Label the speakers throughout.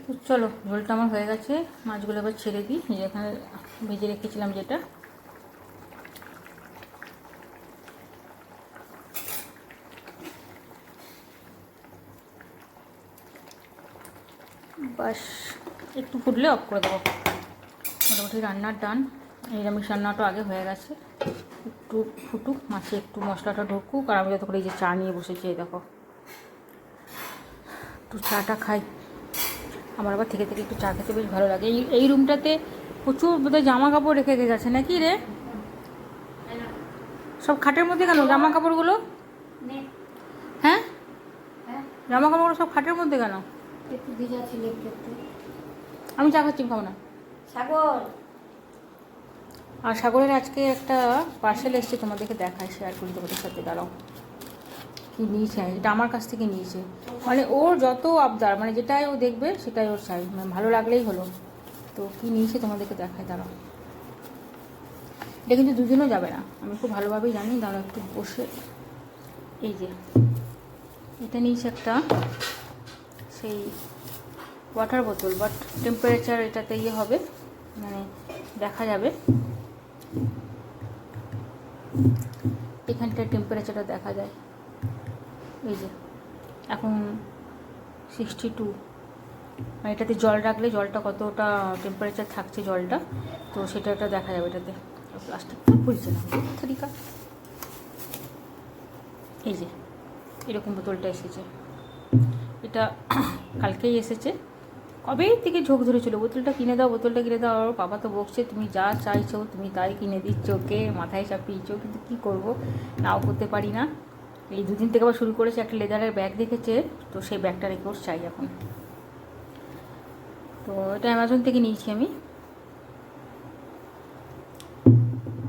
Speaker 1: তো চলো, ঝোলটা আমার হয়ে গেছে। মাছগুলো এবার ছেড়ে দিই, যেখানে ভেজে রেখেছিলাম যেটা। বাস একটু ফুটলে অফ করে দেবো। মোটামুটি রান্নার ডান। নিরামিষ রান্নাটা আগে হয়ে গেছে, একটু ফুটুক, মাছে একটু মশলাটা ঢুকুক। আর আমি যত করে এই যে চা নিয়ে বসেছি, এই দেখো, একটু চাটা খাই। আমার আবার থেকে থেকে একটু চা খেতে বেশ ভালো লাগে। এই রুমটাতে প্রচুর বোধহয় জামা কাপড় রেখে গেছে নাকি রে? সব খাটের মধ্যে কেন জামা কাপড়গুলো? হ্যাঁ, জামা কাপড়গুলো সব খাটের মধ্যে কেন?
Speaker 2: একটু ভিজা ছিল একটু।
Speaker 1: আমি চা খাচ্ছি, খাবো না।
Speaker 2: সাগর,
Speaker 1: আর সাগরের আজকে একটা পার্সেল এসছে, তোমাদেরকে দেখায়, শেয়ার করি তোমাদের সাথে। দাঁড়াও, কি নিয়েছে? এটা আমার কাছ থেকে নিয়েছে। মানে ওর যত আবদার, মানে যেটাই ও দেখবে সেটাই ওর চাই, মানে ভালো লাগলেই হলো। তো কি নিয়েছে তোমাদেরকে দেখায়, দাঁড়াও। এটা কিন্তু দুজনও যাবে না, আমি খুব ভালোভাবেই জানি। দাঁড়াও একটু বসে, এই যে এটা নিয়েছে একটা, সেই ওয়াটার বোতল, বাট টেম্পারেচার এটাতে ইয়ে হবে, মানে দেখা যাবে এখানটার টেম্পারেচারটা দেখা যায়। এই যে এখন 62, মানে এটাতে জল রাখলে জলটা কতটা টেম্পারেচার থাকছে জলটা, তো সেটা এটা দেখা যাবে এটাতে। প্লাস্টিকটা বুঝছে না তালিকা। এই যে এরকম বোতলটা এসেছে, এটা কালকেই এসেছে। কবেই থেকে ঝোঁক ধরেছিল, বোতলটা কিনে দাও, বোতলটা কিনে দাও। আর বাবা তো বকছে, তুমি যা চাইছো তুমি তাই কিনে দিচ্ছ, ওকে মাথায় চাপিয়েছো, কিন্তু কী করবো, নাও করতে পারি না। এই দুদিন থেকে আবার শুরু করেছে, একটা লেদারের ব্যাগ দেখেছে, তো সেই ব্যাগটা রেখে ওর চাই এখন। তো এটা অ্যামাজন থেকে নিয়েছি আমি।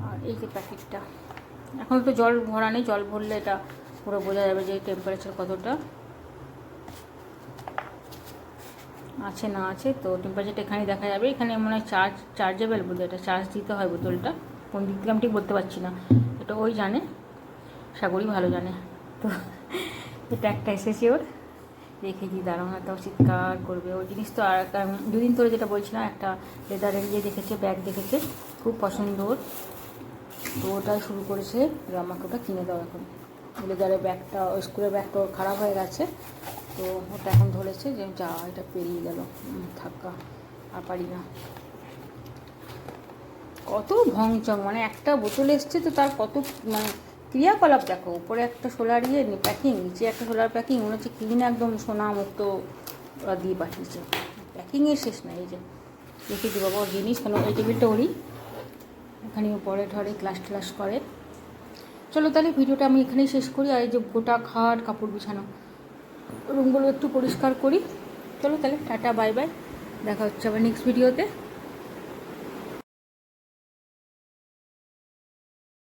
Speaker 1: আর এই যে প্যাকেটটা, এখন তো জল ভরা নেই, জল ভরলে এটা পুরো বোঝা যাবে যে টেম্পারেচার কতটা আছে না আছে। তো টেম্পারেচারটা এখানে দেখা যাবে। এখানে মনে হয় চার্জেবল বোধ, এটা চার্জ দিতে হয় বোতলটা। কোন দিক থেকে আমি ঠিক বলতে পারছি না, এটা ওই জানে, সাগরই ভালো জানে। তো এটা একটা এসেছে ওর, রেখেছি। দাঁড়াও না, তাও চিৎকার করবে ওই জিনিস। তো আর একটা দুদিন ধরে যেটা বলছিলাম, একটা লেদারের ইয়ে দেখেছে, ব্যাগ দেখেছে, খুব পছন্দ ওর। তো ওটাই শুরু করেছে যে আমাকে ওটা কিনে দাও এখন। লেদারের ব্যাগটা, স্কুলের ব্যাগটা খারাপ হয়ে গেছে, তো ওটা এখন ধরেছে যে যা, এটা পেরিয়ে গেল, থাকা আর পারি না। কত ভংচং, মানে একটা বোতল এসছে তো তার কত মানে ক্রিয়াকলাপ দেখো। উপরে একটা সোলার ইয়ে প্যাকিং, নিচে একটা সোলার প্যাকিং, মনে হচ্ছে ক্লিন একদম সোনা মুক্ত দিয়ে পাঠিয়েছে। প্যাকিংয়ের শেষ নাই। এই যে রেখে দিই বাবা ওর জিনিস, কেন এই টেবিলটা ওরই, এখানে পরে ঠরে ক্লাস ট্লাস করে। চলো তাহলে ভিডিওটা আমি এখানেই শেষ করি। আর এই যে গোটা খাট, কাপড় বিছানো, রুমগুলো একটু পরিষ্কার করি। চলো তাহলে, টাটা, বাই বাই, দেখা হচ্ছে আবার নেক্সট ভিডিওতে।